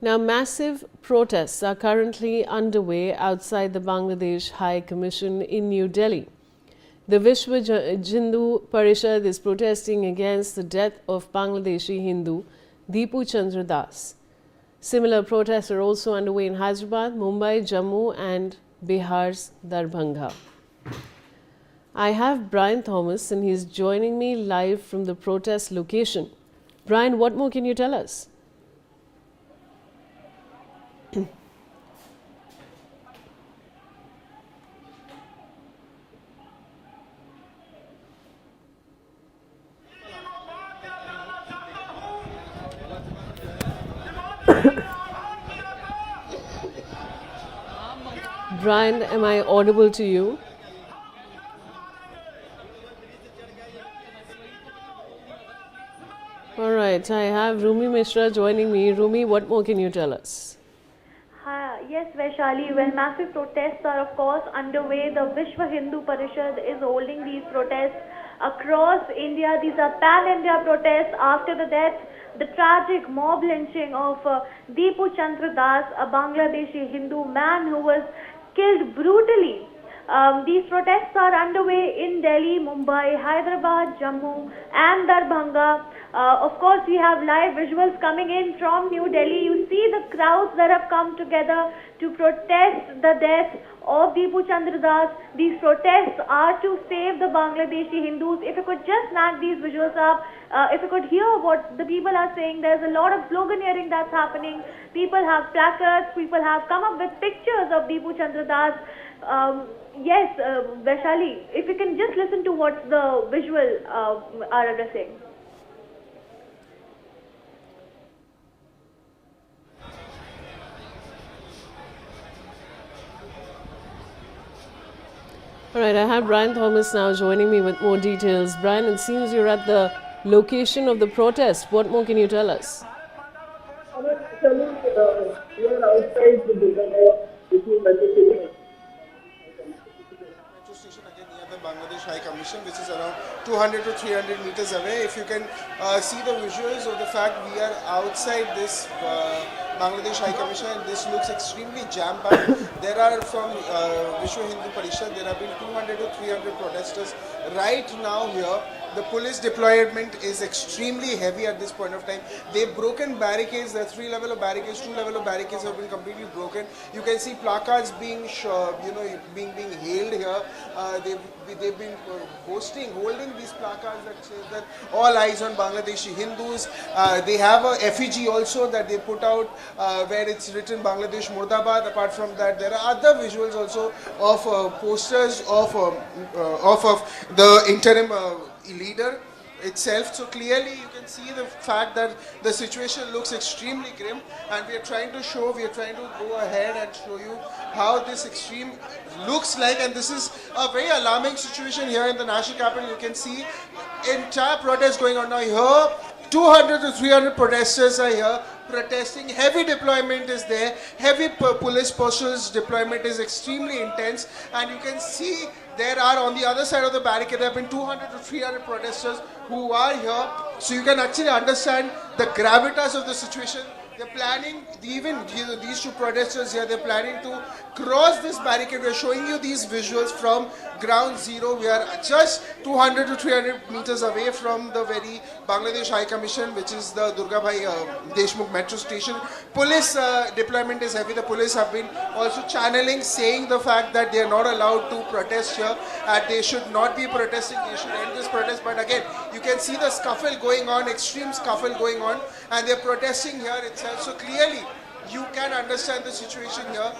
Now, massive protests are currently underway outside the Bangladesh High Commission in New Delhi. The Vishwa Hindu Parishad is protesting against the death of Bangladeshi Hindu Dipu Chandra. Similar protests are also underway in Hyderabad, Mumbai, Jammu and Bihar's Darbhanga. I have Brian Thomas and he's joining me live from the protest location. Brian, what more can you tell us? Brian, am I audible to you? All right, I have Rumi Mishra joining me. Rumi, what more can you tell us? Yes, Vaishali. Well, massive protests are of course underway. The Vishwa Hindu Parishad is holding these protests across India. These are pan-India protests after the death, the tragic mob lynching of Dipu Chandra, a Bangladeshi Hindu man who was killed brutally. These protests are underway in Delhi, Mumbai, Hyderabad, Jammu and Darbhanga. Of course, we have live visuals coming in from New Delhi. You see the crowds that have come together to protest the death of Dipu Chandra. These protests are to save the Bangladeshi Hindus. If you could just snap these visuals up, if you could hear what the people are saying, there's a lot of sloganeering that's happening. People have placards, people have come up with pictures of Dipu Chandra. Yes, Vaishali, if you can just listen to what the visual are addressing. All right, I have Brian Thomas now joining me with more details. Brian, it seems you're at the location of the protest. What more can you tell us? We are outside the Darbhanga, which is metro station again near the Bangladesh High Commission, which is around 200 to 300 meters away. If you can see the visuals of the fact we are outside this Bangladesh High Commission, this looks extremely jam-packed. There are from Vishwa Hindu Parishad, there have been 200 to 300 protesters right now here. The police deployment is extremely heavy at this point of time. They've broken barricades. There are 3 levels of barricades, 2 levels of barricades have been completely broken. You can see placards being, being hailed here. They've been holding these placards that says that all eyes on Bangladeshi Hindus. They have a effigy also that they put out where it's written Bangladesh Murdabad. Apart from that, there are other visuals also of posters of the interim leader itself. So clearly you can see the fact that the situation looks extremely grim, and we are trying to go ahead and show you how this extreme looks like. And this is a very alarming situation here in the national capital. You can see entire protest going on now here. 200 to 300 protesters are here protesting. Heavy deployment is there. Heavy police posters deployment is extremely intense, and you can see there are on the other side of the barricade, there have been 200 to 300 protesters who are here. So you can actually understand the gravitas of the situation. They're planning, even these 2 protesters here, they're planning to cross this barricade. We're showing you these visuals from ground zero. We are just 200 to 300 meters away from the very Bangladesh High Commission, which is the Durgabhai Deshmukh metro station. Police deployment is heavy. The police have been also channeling, saying the fact that they are not allowed to protest here, and they should not be protesting. They should end this protest. But again, you can see the scuffle going on, extreme scuffle going on, and they're protesting here itself. So clearly, you can understand the situation here,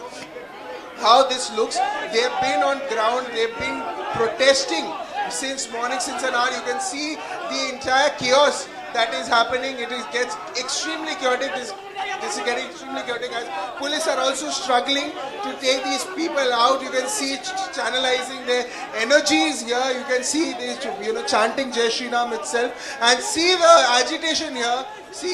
how this looks. They've been on ground, they've been protesting since morning, since an hour. You can see the entire chaos that is happening. Gets extremely chaotic. This is getting extremely chaotic as police are also struggling to take these people out. You can see channelizing their energies here. You can see this, chanting Jai Shri Ram itself, and see the agitation here. See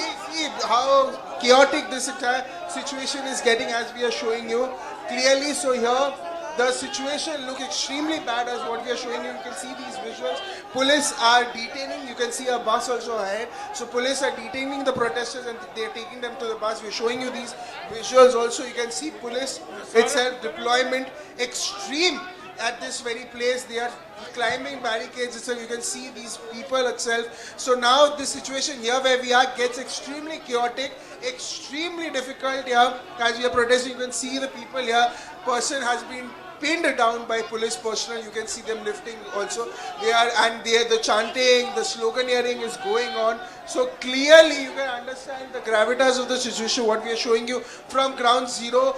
how chaotic this entire situation is getting as we are showing you clearly. So here the situation looks extremely bad as what we are showing you. You can see these visuals. Police are detaining. You can see a bus also ahead. So police are detaining the protesters and they are taking them to the bus. We are showing you these visuals also. You can see police itself deployment extreme at this very place. They are climbing barricades itself. You can see these people itself. So now the situation here where we are gets extremely chaotic, extremely difficult here. As we are protesting, you can see the people here. Person has been pinned down by police personnel. You can see them lifting also. The chanting, the sloganeering is going on. So clearly you can understand the gravitas of the situation, what we are showing you from ground zero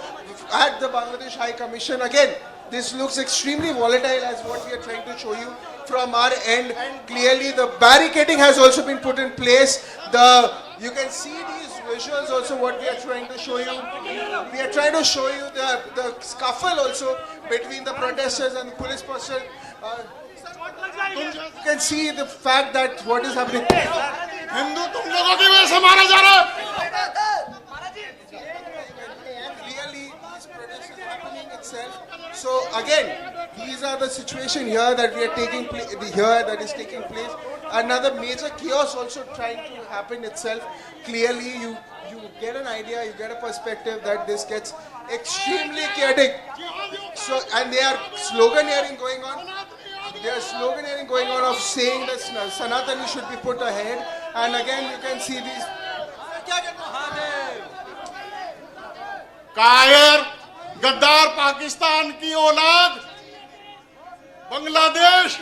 at the Bangladesh High Commission. Again, this looks extremely volatile as what we are trying to show you from our end. Clearly the barricading has also been put in place. You can see these visuals also what we are trying to show you. We are trying to show you the scuffle also between the protesters and the police personnel. You can see the fact that what is happening. Hindu तुम लोगों की वजह से मारा जा रहा है। Clearly, these protests are happening itself. So again, these are the situation here that we are taking here that is taking place. Another major chaos also trying to happen itself. Clearly, you get an idea, you get a perspective that this gets extremely chaotic. So and there are sloganeering going on. There's sloganeering going on of saying that Sanatani should be put ahead. And again, you can see these. कायर गद्दार पाकिस्तान की औलाद बांग्लादेश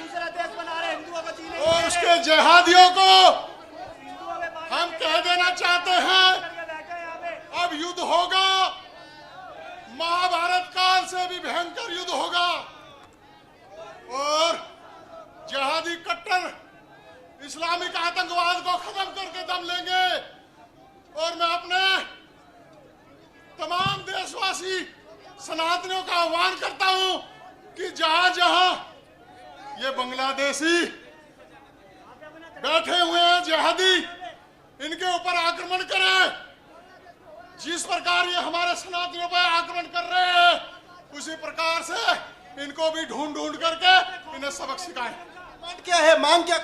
और उसके जिहादियों को हम कह देना चाहते हैं, अब युद्ध होगा, महाभारत काल से भी भयंकर युद्ध होगा और जिहादी कट्टर इस्लामिक आतंकवाद को खत्म करके दम लेंगे। और मैं अपने तमाम देशवासी सनातनियों का आह्वान करता हूं कि जहां जहां ये बांग्लादेशी बैठे हुए हैं जिहादी, इनके ऊपर आक्रमण करें। जिस प्रकार ये हमारे सनातनियों पर आक्रमण कर रहे हैं, उसी प्रकार से इनको भी ढूंढ ढूंढ करके इन्हें सबक सिखाएं। क्या है मांग? क्या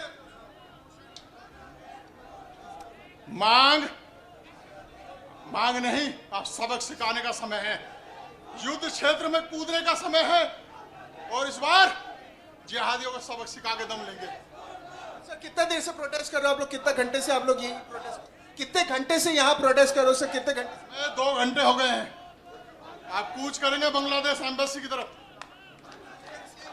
मांग नहीं, अब सबक सिखाने का समय है। युद्ध क्षेत्र में कूदने का समय है और इस बार जिहादियों को सबक सिखा के दम लेंगे। सर कितना देर से प्रोटेस्ट कर रहे हो आप लोग? कितना घंटे से आप लोग यही प्रोटेस्ट, कितने घंटे से यहाँ प्रोटेस्ट कर रहे हो सर? कितने घंटे? 2 घंटे हो गए हैं। आप कूच करेंगे बांग्लादेश एम्बेसी की तरफ।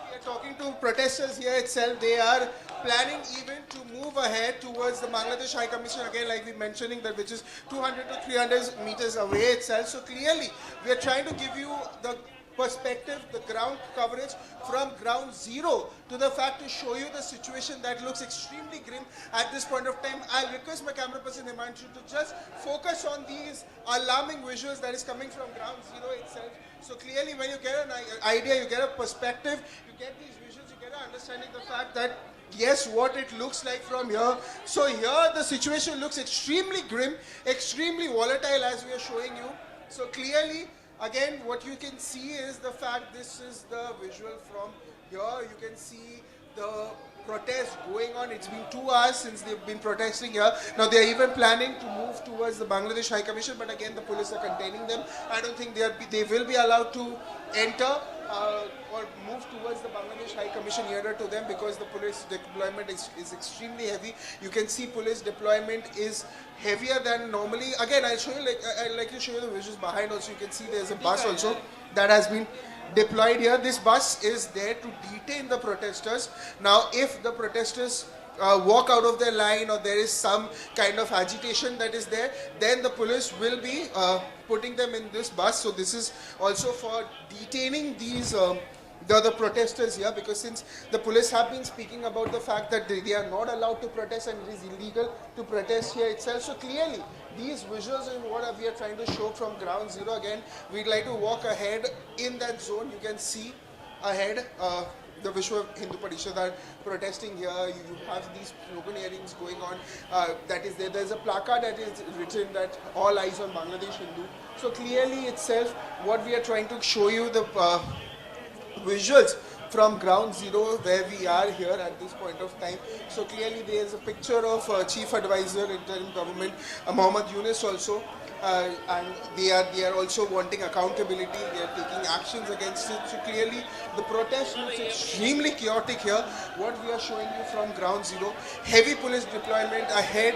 We are talking to protesters here itself. They are planning even to move ahead towards the Bangladesh High Commission again, like we mentioning that, which is 200 to 300 meters away itself. So clearly, we are trying to give you the perspective, the ground coverage from ground zero to the fact to show you the situation that looks extremely grim at this point of time. I'll request my camera person Himanshu to just focus on these alarming visuals that is coming from ground zero itself. So clearly, when you get an idea, you get a perspective, you get these visuals, you get an understanding the fact that yes, what it looks like from here. So here the situation looks extremely grim, extremely volatile as we are showing you. So clearly, again, what you can see is the fact this is the visual from here. You can see the protest going on. It's been 2 hours since they've been protesting here. Now they are even planning to move towards the Bangladesh High Commission, but again the police are containing them. I don't think they will be allowed to enter or move towards the Bangladesh High Commission nearer to them because the police deployment is extremely heavy. You can see police deployment is heavier than normally. Again, I'll show you I'd like to show you the visuals behind also. You can see there's a bus also that has been deployed here. This bus is there to detain the protesters. Now, if the protesters walk out of their line or there is some kind of agitation that is there, then the police will be putting them in this bus. So this is also for detaining these the protesters here, because since the police have been speaking about the fact that they are not allowed to protest and it is illegal to protest here itself. So clearly these visuals and what we are trying to show from ground zero. Again, we'd like to walk ahead in that zone. You can see ahead the Vishwa Hindu Parishad are protesting here. You have these sloganeerings going on. That is there. There's a placard that is written that all eyes on Bangladesh Hindu. So clearly itself, what we are trying to show you, visuals from ground zero where we are here at this point of time. So clearly there is a picture of Chief Advisor Interim Government Mohammed Yunus also, and they are also wanting accountability. They are taking actions against it. So clearly the protest looks extremely chaotic here. What we are showing you from ground zero, heavy police deployment ahead,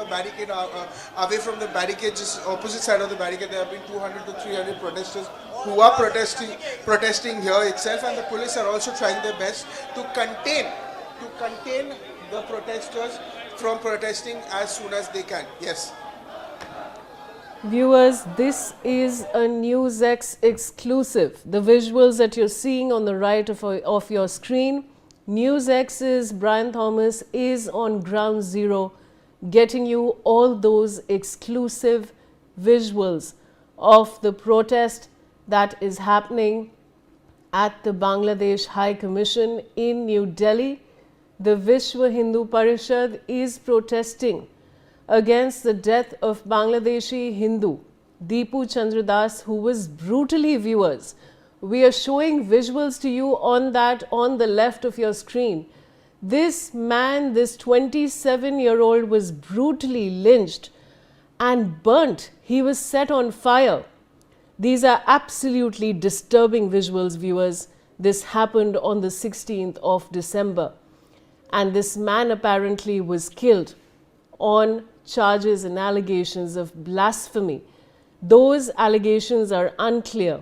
barricade away from the barricade, just opposite side of the barricade. There have been 200 to 300 protesters who are protesting here itself, and the police are also trying their best to contain the protesters from protesting as soon as they can. Yes. Viewers, this is a NewsX exclusive. The visuals that you're seeing on the right of your screen, NewsX's Brian Thomas is on ground zero, getting you all those exclusive visuals of the protest that is happening at the Bangladesh High Commission in New Delhi. The Vishwa Hindu Parishad is protesting against the death of Bangladeshi Hindu Dipu Chandra, who was brutally, viewers. We are showing visuals to you on the left of your screen. This man, this 27-year-old, was brutally lynched and burnt. He was set on fire. These are absolutely disturbing visuals, viewers. This happened on the 16th of December. And this man apparently was killed on charges and allegations of blasphemy. Those allegations are unclear.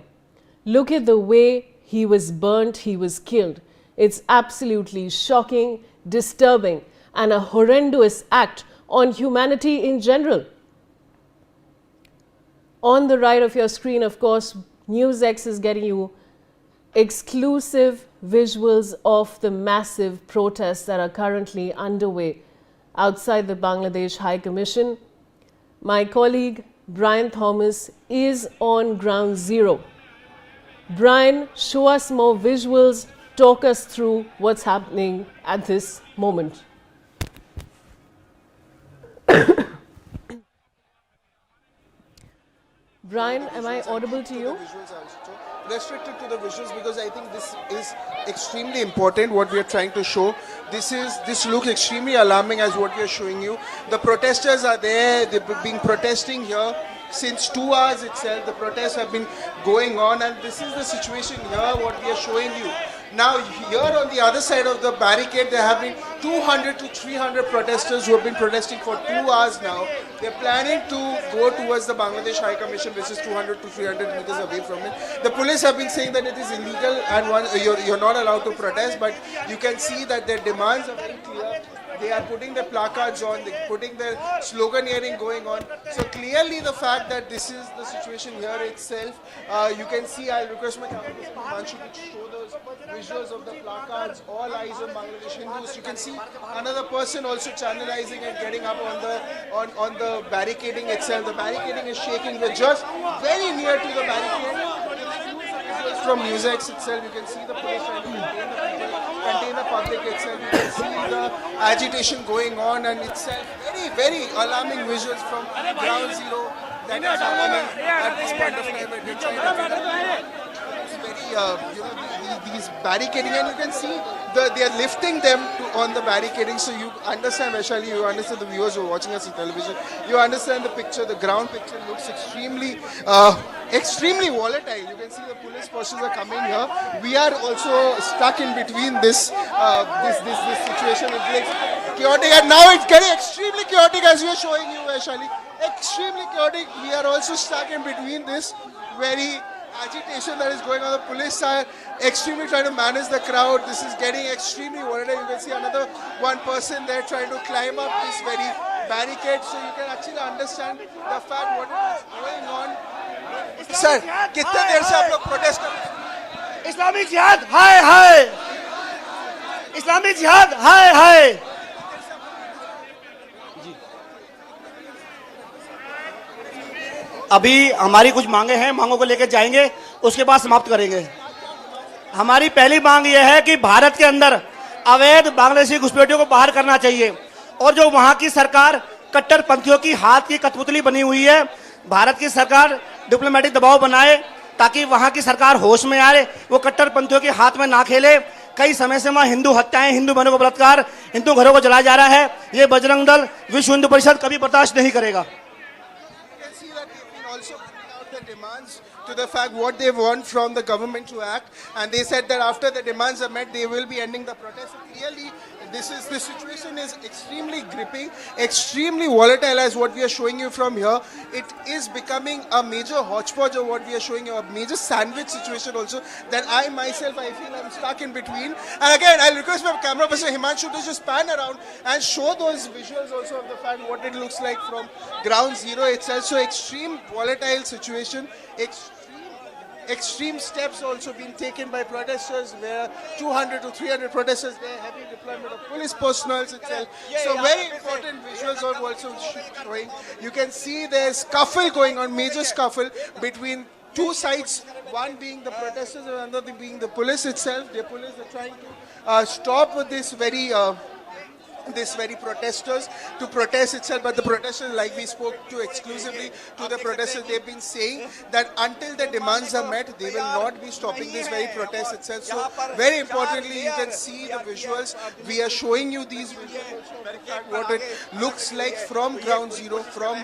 Look at the way he was burnt, he was killed. It's absolutely shocking, disturbing, and a horrendous act on humanity in general. On the right of your screen, of course, NewsX is getting you exclusive visuals of the massive protests that are currently underway outside the Bangladesh High Commission. My colleague Brian Thomas is on ground zero. Brian, show us more visuals, talk us through what's happening at this moment. Brian, am I audible to you? Restricted to the visuals because I think this is extremely important what we are trying to show. This looks extremely alarming as what we are showing you. The protesters are there, they've been protesting here since 2 hours itself. The protests have been going on, and this is the situation here what we are showing you. Now here on the other side of the barricade there have been 200 to 300 protesters who have been protesting for 2 hours now. They're planning to go towards the Bangladesh High Commission, which is 200 to 300 meters away from it. The police have been saying that it is illegal and you're not allowed to protest, but you can see that their demands are very clear. They are putting their placards on, they're putting their sloganeering going on. So clearly the fact that this is the situation here itself, you can see, I'll request my camera person Manshu to show those visuals of the placards, all eyes on Bangladeshi Hindus. You can see another person also channelizing and getting up on the barricading itself. The barricading is shaking. We're just very near to the barricade. From NewsX itself, you can see the police trying to contain the public itself. You can see the agitation going on, and itself very alarming visuals from ground zero that is happening at this point of time. We're trying to these barricading, and you can see they are lifting them on the barricading. So you understand, Vaishali, you understand, the viewers who are watching us on television, you understand the picture. The ground picture looks extremely volatile. You can see the police forces are coming here. We are also stuck in between this situation. It looks chaotic, and now it's getting extremely chaotic as we are showing you, Vaishali. Extremely chaotic. We are also stuck in between this very agitation that is going on. The police are extremely trying to manage the crowd. This is getting extremely volatile. You can see another one person there trying to climb up this very barricade, so you can actually understand the fact what is going on. Sir, कितने देर से आप लोग protest कर रहे हैं? Islamic जिहाद हाय हाय, Islamic जिहाद हाय हाय। अभी हमारी कुछ मांगे हैं, मांगों को लेकर जाएंगे, उसके बाद समाप्त करेंगे। हमारी पहली मांग यह है कि भारत के अंदर अवैध बांग्लादेशी घुसपैठियों को बाहर करना चाहिए, और जो वहां की सरकार कट्टरपंथियों की हाथ की कठपुतली बनी हुई है, भारत की सरकार डिप्लोमेटिक दबाव बनाए ताकि वहाँ की सरकार होश में आए, वो कट्टरपंथियों के हाथ में ना खेले। कई समय से वहाँ हिंदू हत्याएं, हिंदू बहनों को बलात्कार, हिंदू घरों को जलाया जा रहा है। ये बजरंग दल, विश्व हिंदू परिषद कभी बर्दाश्त नहीं करेगा। Demands to the fact what they want from the government to act, and they said that after the demands are met they will be ending the protest. So clearly the situation is extremely gripping, extremely volatile as what we are showing you from here. It is becoming a major hodgepodge of what we are showing you, a major sandwich situation also, that I myself I feel I'm stuck in between. And again I'll request my camera person Himanshu to just pan around and show those visuals also of the fact what it looks like from ground zero itself. So extreme volatile situation, extreme steps also being taken by protesters, where 200 to 300 protesters, there, heavy deployment of police personnel itself. So very important visuals are also showing. You can see there's scuffle going on, major scuffle between two sides, one being the protesters and another being the police itself. The police are trying to stop with this very protesters to protest itself, but the protesters, like we spoke to exclusively to the protesters, they've been saying that until the demands are met they will not be stopping this very protest itself. So very importantly, you can see the visuals. We are showing you these visuals, what it looks like from ground zero, from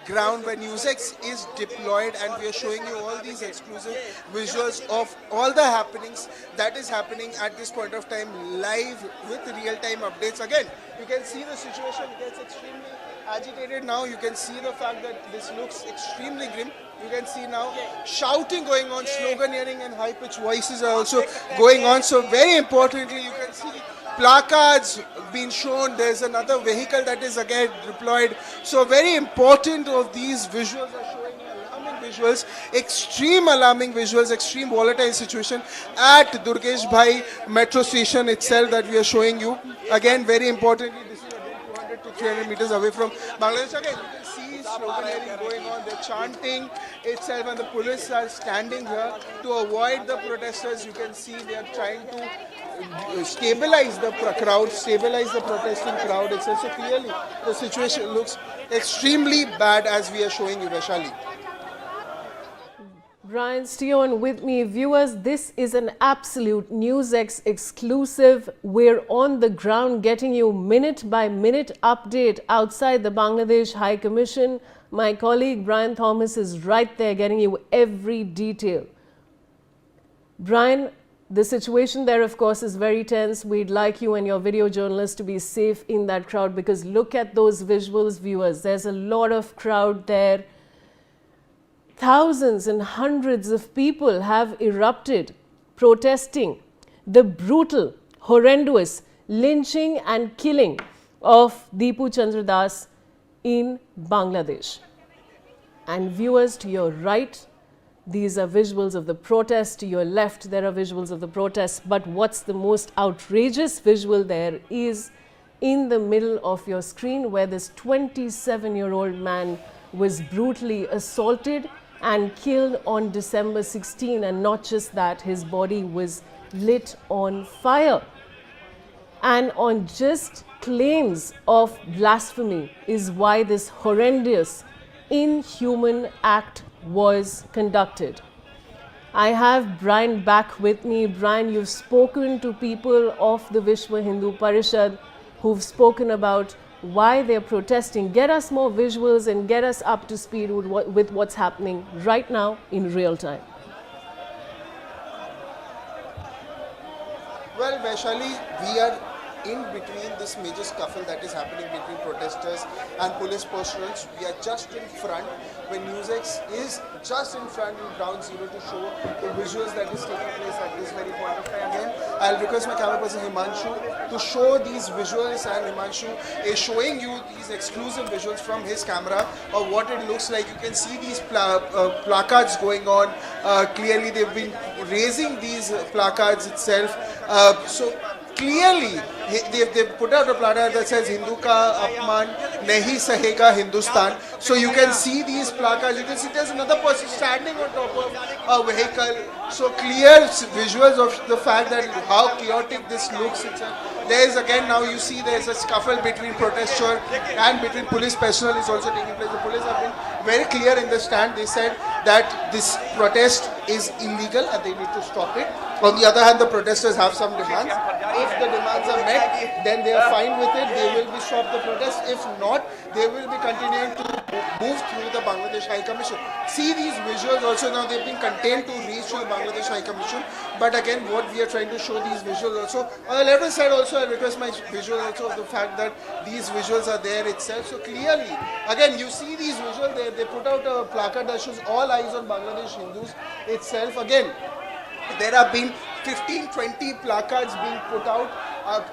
ground where NewsX is deployed, and we are showing you all these exclusive visuals of all the happenings that is happening at this point of time, live with real-time updates. Again, you can see the situation gets extremely agitated now. You can see the fact that this looks extremely grim. You can see now shouting going on, sloganeering and high-pitched voices are also going on. So very importantly, you can see placards being shown. There's another vehicle that is again deployed. So very important of these visuals are showing alarming visuals, extreme alarming visuals, extreme volatile situation at Durgesh Bhai metro station itself that we are showing you. Again, very importantly, this is about 200 to 300 meters away from Bangladesh. Again, you can see sloganeering going on, they're chanting itself, and the police are standing here to avoid the protesters. You can see they are trying to stabilize the crowd, stabilize the protesting crowd itself. So clearly the situation looks extremely bad as we are showing you, Vaishali. Brian, stay on with me. Viewers, this is an absolute NewsX exclusive. We're on the ground getting you minute by minute update outside the Bangladesh High Commission. My colleague Brian Thomas is right there getting you every detail. Brian, the situation there, of course, is very tense. We'd like you and your video journalists to be safe in that crowd, because look at those visuals, viewers. There's a lot of crowd there. Thousands and hundreds of people have erupted protesting the brutal, horrendous lynching and killing of Dipu Chandra in Bangladesh. And viewers, to your right, these are visuals of the protest. To your left, there are visuals of the protest. But what's the most outrageous visual there is in the middle of your screen, where this 27-year-old man was brutally assaulted and killed on December 16. And not just that, his body was lit on fire. And on just claims of blasphemy is why this horrendous, inhuman act was conducted. I have Brian back with me. Brian, you've spoken to people of the Vishwa Hindu Parishad who've spoken about why they're protesting. Get us more visuals and get us up to speed with what's happening right now in real time. Well, Vaishali, we are in between this major scuffle that is happening between protesters and police personnel. We are just in front, when NewsX is just in front of ground zero to show the visuals that is taking place at this very point of time. Again, I'll request my camera person Himanshu to show these visuals, and Himanshu is showing you these exclusive visuals from his camera of what it looks like. You can see these placards going on. Clearly they've been raising these placards itself. So clearly they've put out a placard that says Hindu ka apman nahi sahega Hindustan. So you can see these placards. You can see there's another person standing on top of a vehicle. So clear visuals of the fact that how chaotic this looks. There is again, now you see there's a scuffle between protesters and between police personnel is also taking place. The police have been very clear in the stand. They said that this protest is illegal and they need to stop it. On the other hand, the protesters have some demands. If the demands are met, then they are fine with it. They will be stop the protest. If not, they will be continuing to move through the Bangladesh High Commission. See these visuals also now, they've been contained to reach to the Bangladesh High Commission. But again, what we are trying to show these visuals also. On the left side also, I request my visual also of the fact that these visuals are there itself. So clearly, again, you see these visuals, they put out a placard that shows all eyes on Bangladesh Hindus itself. Again, there have been 15-20 placards being put out.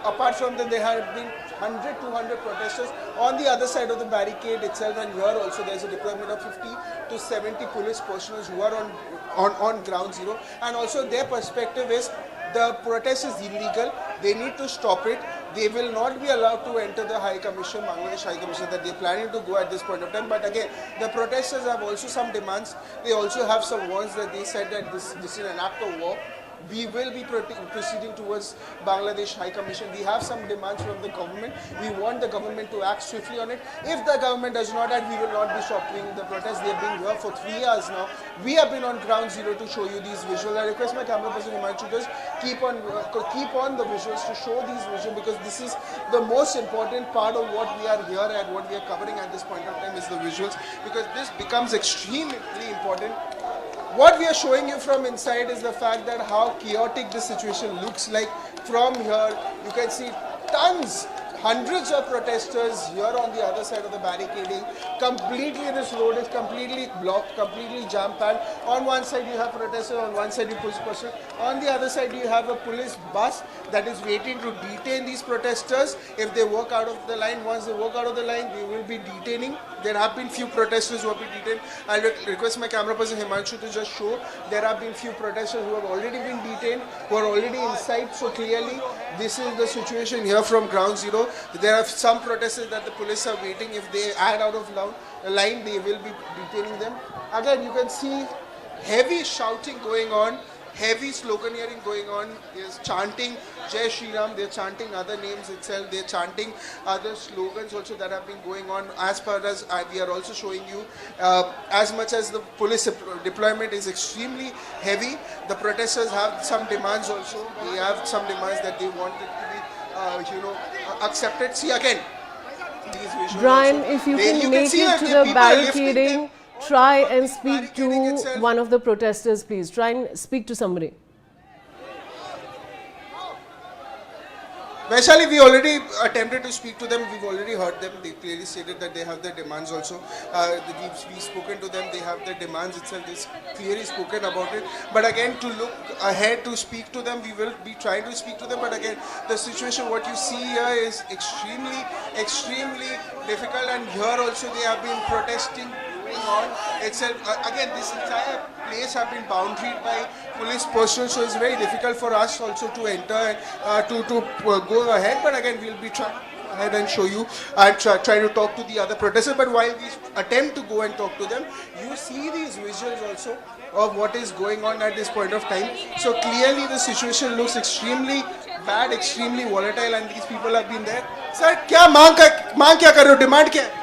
Apart from them, there have been 100-200 protesters on the other side of the barricade itself, and here also there's a deployment of 50 to 70 police personnel who are on ground zero. And also their perspective is the protest is illegal. They need to stop it. They will not be allowed to enter the High Commission, Bangladesh High Commission, that they're planning to go at this point of time. But again, the protesters have also some demands. They also have some warns that they said that this is an act of war. We will be proceeding towards Bangladesh High Commission. We have some demands from the government. We want the government to act swiftly on it. If the government does not act, we will not be stopping the protest. They have been here for 3 hours now. We have been on ground zero to show you these visuals. I request my camera person Himanshu just keep on the visuals to show these visuals, because this is the most important part of what we are here and what we are covering at this point of time is the visuals, because this becomes extremely important. What we are showing you from inside is the fact that how chaotic this situation looks like. From here, you can see tons, hundreds of protesters here on the other side of the barricading. Completely, this road is completely blocked, completely jam-packed. On one side you have protesters, on one side you police personnel. On the other side you have a police bus that is waiting to detain these protesters if they walk out of the line. Once they walk out of the line, they will be detaining. There have been few protesters who have been detained. I'll request my camera person Himanshu to just show. There have been few protesters who have already been detained, who are already inside. So clearly, this is the situation here from ground zero. There are some protesters that the police are waiting. If they add out of line, they will be detaining them. Again, you can see heavy shouting going on. Heavy sloganeering going on. There's chanting Jai Shri Ram. They're chanting other names itself. They're chanting other slogans also that have been going on. As far as we are also showing you, as much as the police deployment is extremely heavy, the protesters have some demands also. They have some demands that they want it to be, accepted. See again, these visuals Brian, also. if you They- can you make see it that to the the people are lifting barricading, them. try and speak to Barricading itself. one of the protesters, please. Try and speak to somebody. Vaishali, we already attempted to speak to them. We've already heard them. They clearly stated that they have their demands also. We've spoken to them. They have their demands itself. They've clearly spoken about it. But again, to look ahead to speak to them, we will be trying to speak to them. But again, the situation, what you see here is extremely, extremely difficult. And here also they have been protesting on itself. Again, this entire place have been boundaried by police personnel, so it's very difficult for us also to enter and to go ahead. But again, we'll be trying ahead and show you and try to talk to the other protesters. But while we attempt to go and talk to them, you see these visuals also of what is going on at this point of time. So clearly the situation looks extremely bad, extremely volatile, and these people have been there. Sir, क्या मांग क्या कर रहे हो? Demand क्या है?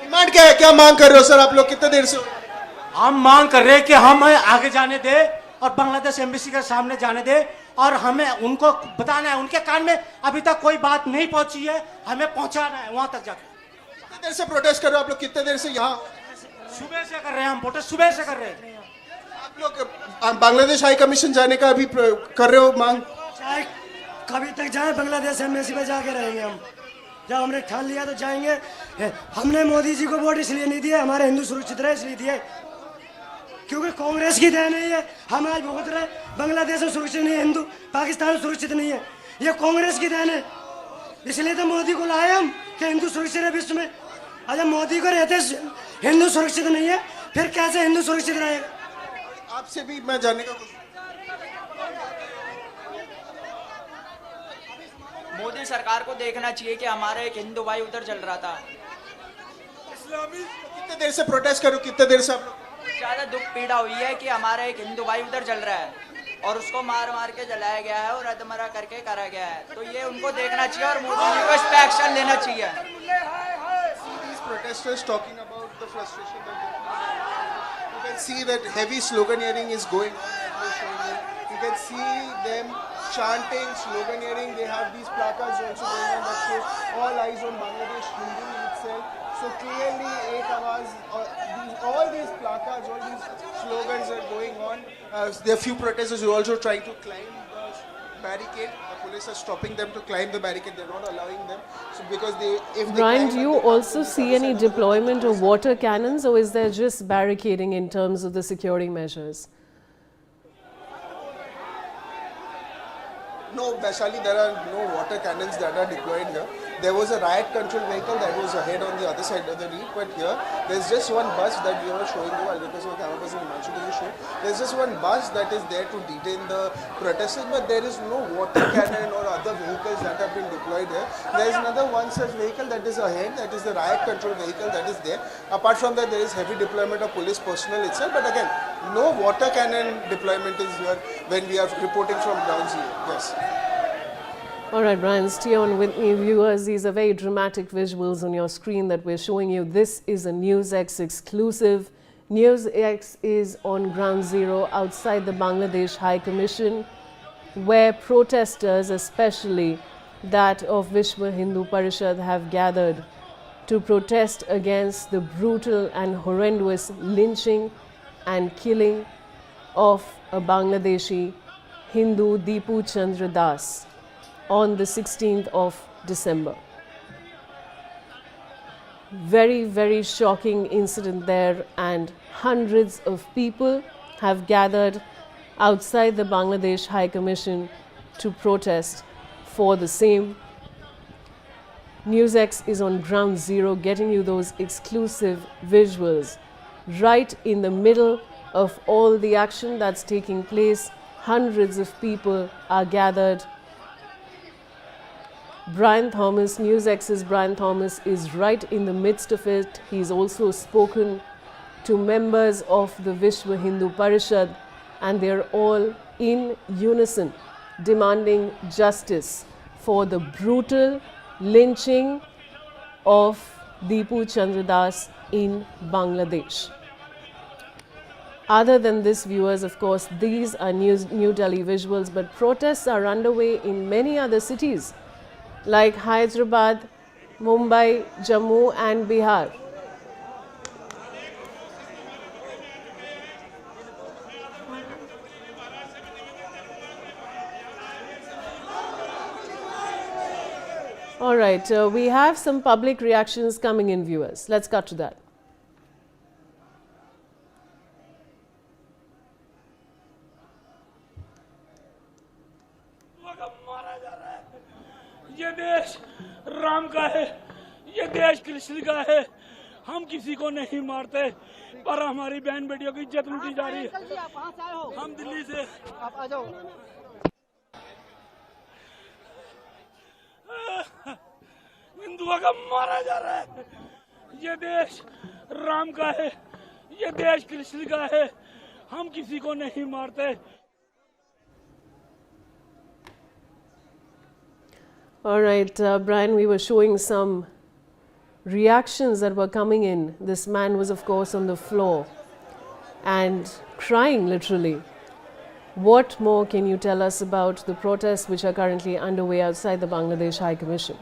Demand क्या है? क्या मांग कर रहे हो सर आप लोग? कितने देर से हो? हम मांग कर रहे हैं कि हम आगे जाने दे और बांग्लादेश एम्बेसी के सामने जाने दे, और हमें उनको बताना है, उनके कान में अभी तक कोई बात नहीं पहुंची है, हमें पहुंचाना है वहां तक जाकर। कितने देर से प्रोटेस्ट कर रहे हो आप लोग? कितने देर से यहाँ? सुबह से कर रहे हैं हम प्रोटेस्ट, सुबह से कर रहे हैं। आप लोग बांग्लादेश हाई कमीशन जाने का अभी कर रहे हो मांग? चाहे कभी तक जाए बांग्लादेश एम्बेसी पे जाके रहेंगे हम। जब हमने ठान लिया तो जाएंगे। हमने मोदी जी को वोट इसलिए नहीं दिए, हमारे हिंदू सुरक्षित रहे इसलिए दिए, क्योंकि कांग्रेस की देन है ये। हम आज भुगत रहे, बांग्लादेश में सुरक्षित नहीं है, हिंदू पाकिस्तान में सुरक्षित नहीं है, ये कांग्रेस की देन है। इसलिए तो मोदी को लाए हम कि हिंदू सुरक्षित है विश्व में। आज मोदी को रहते हिंदू सुरक्षित नहीं है, फिर कैसे हिंदू सुरक्षित रहेगा? आपसे भी मैं जानने का मोदी सरकार को देखना चाहिए कि हमारा एक हिंदू भाई उधर जल रहा था। कितने देर से प्रोटेस्ट करो? कितने देर से आप लोग? ज्यादा दुख पीड़ा हुई है कि हमारा एक हिंदू भाई उधर जल रहा है और उसको मार मार के जलाया गया है और अधमरा करके करा गया है। तो ये उनको देखना चाहिए और मोदी जी को इस पे एक्शन लेना चाहिए। These protesters talking about the frustration that they feel. You can see that heavy sloganeering is going on. You can see them chanting, sloganeering. They have these placards also going on that says all eyes on Bangladesh Hindu itself. So clearly, Ek Awaaz, all these placards, all these slogans are going on. There are few protesters who are also trying to climb the barricade. The police are stopping them to climb the barricade. They're not allowing them. So because if they Brian, climb do you and they also come to the see other any side of the deployment road, of water cannons, or is there just barricading in terms of the security measures? No, Vaishali, there are no water cannons that are deployed here. There was a riot control vehicle that was ahead on the other side of the road, but here there's just one bus that we were showing you, because of camera person Himanshu doesn't show. There's just one bus that is there to detain the protesters, but there is no water cannon or other vehicles that have been deployed here. There is another one such vehicle that is ahead, that is the riot control vehicle that is there. Apart from that, there is heavy deployment of police personnel itself, but again, no water cannon deployment is here when we are reporting from ground zero. Yes. All right, Brian, stay on with me, viewers. These are very dramatic visuals on your screen that we're showing you. This is a NewsX exclusive. NewsX is on ground zero outside the Bangladesh High Commission, where protesters, especially that of Vishwa Hindu Parishad, have gathered to protest against the brutal and horrendous lynching and killing of a Bangladeshi Hindu Dipu Chandra on the 16th of December. Very, very shocking incident there, and hundreds of people have gathered outside the Bangladesh High Commission to protest for the same. NewsX is on ground zero, getting you those exclusive visuals right in the middle of all the action that's taking place. Hundreds of people are gathered. Brian Thomas, NewsX's Brian Thomas, is right in the midst of it. He's also spoken to members of the Vishwa Hindu Parishad, and they're all in unison demanding justice for the brutal lynching of Dipu Chandra in Bangladesh. Other than this, viewers, of course, these are New Delhi visuals, but protests are underway in many other cities like Hyderabad, Mumbai, Jammu and Bihar. All right, we have some public reactions coming in, viewers. Let's cut to that. ये देश राम का है, ये देश कृष्ण का है। हम किसी को नहीं मारते, पर हमारी बहन बेटियों की इज्जत लूटी जा रही है। हम दिल्ली से आप आ जाओ। हिंदुओं का मारा जा रहा है। ये देश राम का है, ये देश कृष्ण का है। हम किसी को नहीं मारते। All right, Brian, we were showing some reactions that were coming in. This man was, of course, on the floor and crying literally. What more can you tell us about the protests which are currently underway outside the Bangladesh High Commission?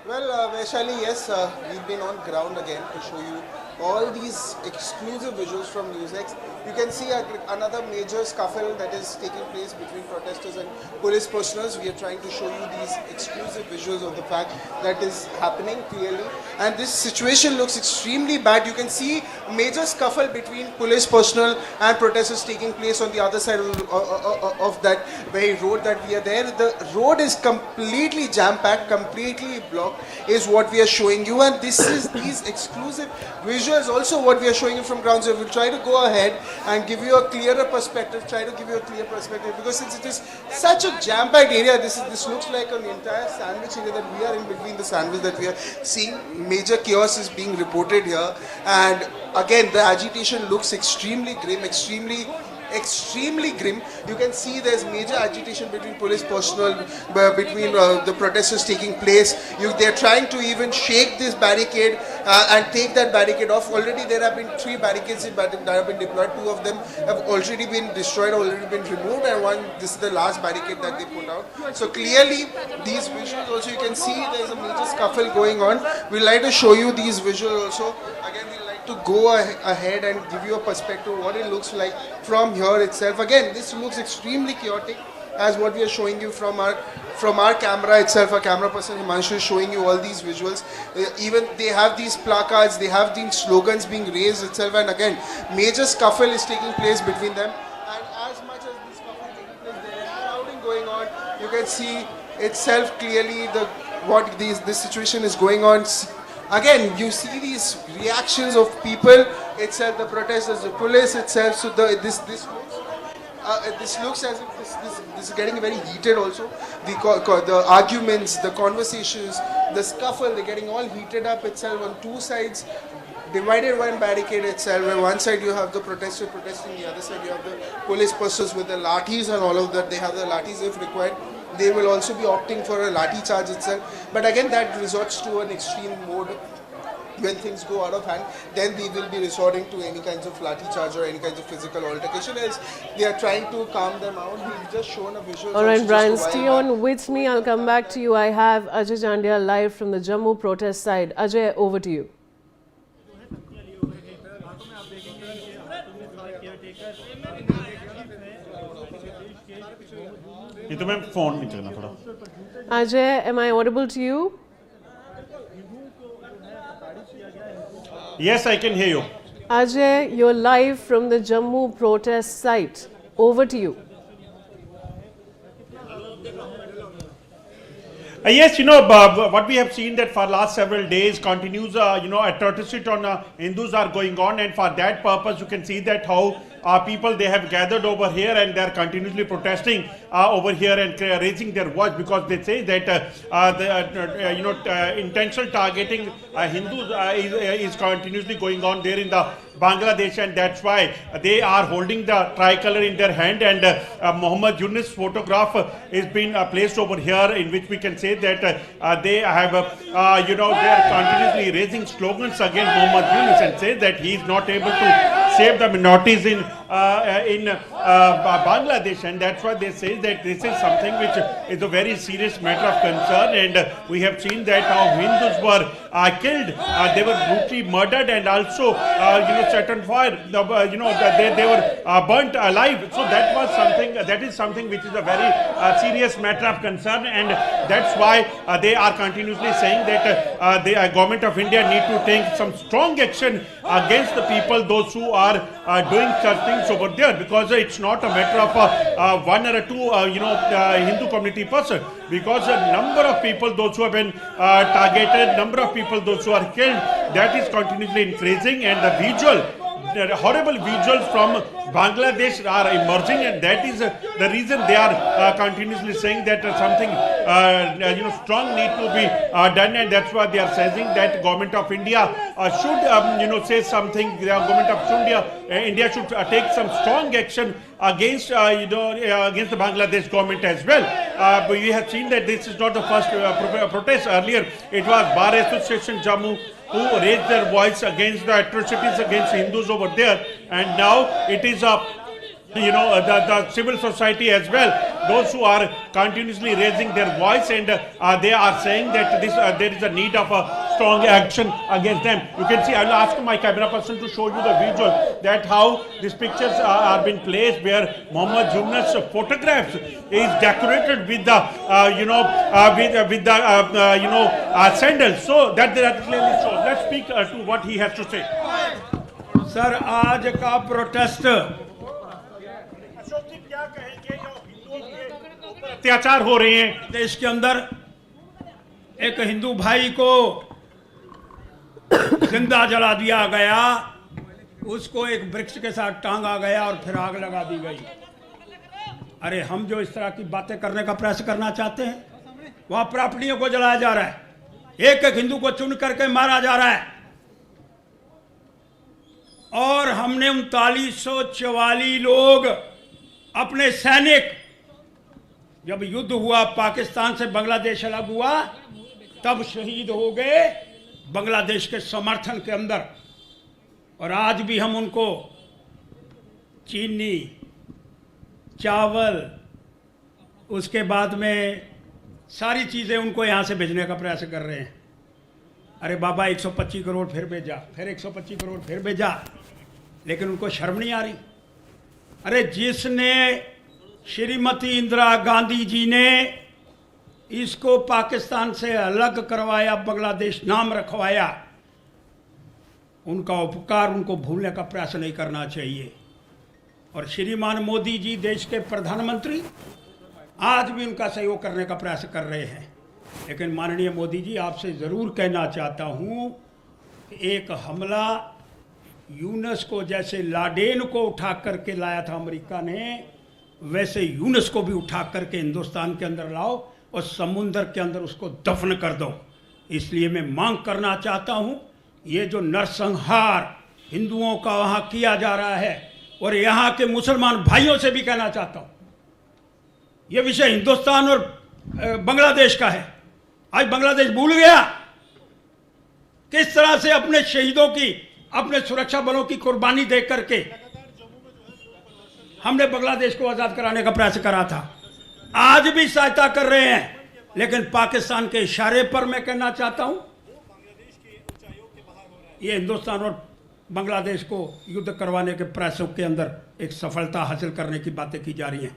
Well, Vaishali, yes, we've been on ground again to show you all these exclusive visuals from NewsX. You can see another major scuffle that is taking place between protesters and police personnel. We are trying to show you these exclusive visuals of the fact that is happening clearly. And this situation looks extremely bad. You can see a major scuffle between police personnel and protesters taking place on the other side of that very road that we are there. The road is completely jam-packed, completely blocked, is what we are showing you. And this is these exclusive visuals also what we are showing you from ground zero. We'll try to go ahead and give you a clearer perspective, because it is such a jam-packed area. This looks like an entire sandwich area that we are in between the sandwich that we are seeing. Major chaos is being reported here, and again the agitation looks extremely grim, extremely extremely grim. You can see there's major agitation between police personnel, between the protesters taking place. They're trying to even shake this barricade and take that barricade off. Already there have been 3 barricades that have been deployed. 2 of them have already been destroyed, already been removed, and this is the last barricade that they put out. So clearly these visuals also, you can see there's a major scuffle going on. We'd like to show you these visuals also. Again, we'd like to go ahead and give you a perspective of what it looks like from here itself. Again, this looks extremely chaotic, as what we are showing you from our camera itself. Our camera person Himanshu is showing you all these visuals. Even they have these placards, they have these slogans being raised itself, and again, major scuffle is taking place between them. And as much as this scuffle is taking place, there is crowding going on. You can see itself clearly this situation is going on. Again, you see these reactions of people itself, the protesters, the police itself. So this looks as if this is getting very heated also. The arguments, the conversations, the scuffle, they're getting all heated up itself on 2 sides. Divided one barricade itself, where one side you have the protester protesting, the other side you have the police persons with the lathis and all of that. They have the lathis if required. They will also be opting for a lathi charge itself. But again, that resorts to an extreme mode. When things go out of hand, then they will be resorting to any kinds of lathi charge or any kinds of physical altercation, as they are trying to calm them out. We've just shown a visual. All right, Brian, stay on with me. I'll come back to you. I have Ajay Jandia live from the Jammu protest side. Ajay, over to you. Ajay, am I audible to you? Yes, I can hear you. Ajay, you're live from the Jammu protest site. Over to you. Yes, what we have seen that for last several days continues, atrocity on Hindus are going on, and for that purpose you can see that how people, they have gathered over here and they are continuously protesting over here and raising their voice, because they say that intentional targeting Hindus is continuously going on there in the Bangladesh, and that's why they are holding the tricolor in their hand, and Muhammad Yunus' photograph is being placed over here, in which we can say that they have they are continuously raising slogans against Muhammad Yunus and say that he is not able to save the minorities in Bangladesh, and that's why they say that this is something which is a very serious matter of concern. And we have seen that how Hindus were killed, they were brutally murdered, and also set on fire. They were burnt alive. So that is something which is a very serious matter of concern, and that's why they are continuously saying that the government of India need to take some strong action against the people, those who are doing such things over there, because it's not a matter of one or two Hindu community person, because a number of people, those who have been targeted, number of people, those who are killed, that is continuously increasing, and the horrible visuals from Bangladesh are emerging, and that is the reason they are continuously saying that something strong need to be done, and that's why they are saying that government of India should say something. The government of India should take some strong action against against the Bangladesh government as well. But we have seen that this is not the first protest. Earlier it was Bar Association Jammu who raised their voice against the atrocities against Hindus over there, and now it is the civil society as well, those who are continuously raising their voice, and they are saying that there is a need of a strong action against them. You can see, I will ask my camera person to show you the visual, that how these pictures are being placed, where Muhammad Yunus' photographs is decorated with the sandals. So that clearly shows. Let's speak to what he has to say. Sir, आज का protest अत्याचार हो रहे हैं देश के अंदर, एक हिंदू भाई को जिंदा जला दिया गया, उसको एक वृक्ष के साथ टांगा गया और फिर आग लगा दी गई। अरे हम जो इस तरह की बातें करने का प्रयास करना चाहते हैं, वहां प्रॉपर्टियों को जलाया जा रहा है, एक एक हिंदू को चुन करके मारा जा रहा है। और हमने 3944 लोग अपने सैनिक, जब युद्ध हुआ पाकिस्तान से बांग्लादेश अलग हुआ तब शहीद हो गए बांग्लादेश के समर्थन के अंदर। और आज भी हम उनको चीनी, चावल, उसके बाद में सारी चीज़ें उनको यहाँ से भेजने का प्रयास कर रहे हैं। अरे बाबा 125 करोड़ फिर भेजा, फिर 125 करोड़ फिर भेजा, लेकिन उनको शर्म नहीं आ रही। अरे जिसने श्रीमती इंदिरा गांधी जी ने इसको पाकिस्तान से अलग करवाया, बांग्लादेश नाम रखवाया, उनका उपकार उनको भूलने का प्रयास नहीं करना चाहिए। और श्रीमान मोदी जी देश के प्रधानमंत्री आज भी उनका सहयोग करने का प्रयास कर रहे हैं। लेकिन माननीय मोदी जी, आपसे ज़रूर कहना चाहता हूँ, एक हमला यूनुस को जैसे लाडेन को उठा करके लाया था अमेरिका ने, वैसे यूनुस को भी उठा करके हिंदुस्तान के अंदर लाओ और समुंदर के अंदर उसको दफन कर दो। इसलिए मैं मांग करना चाहता हूँ, ये जो नरसंहार हिंदुओं का वहाँ किया जा रहा है, और यहाँ के मुसलमान भाइयों से भी कहना चाहता हूँ, ये विषय हिंदुस्तान और बांग्लादेश का है। आज बांग्लादेश भूल गया किस तरह से अपने शहीदों की, अपने सुरक्षा बलों की कुर्बानी दे करके हमने बांग्लादेश को आज़ाद कराने का प्रयास करा था। आज भी सहायता कर रहे हैं, लेकिन पाकिस्तान के इशारे पर मैं कहना चाहता हूं, ये हिंदुस्तान और बांग्लादेश को युद्ध करवाने के प्रयासों के अंदर एक सफलता हासिल करने की बातें की जा रही हैं।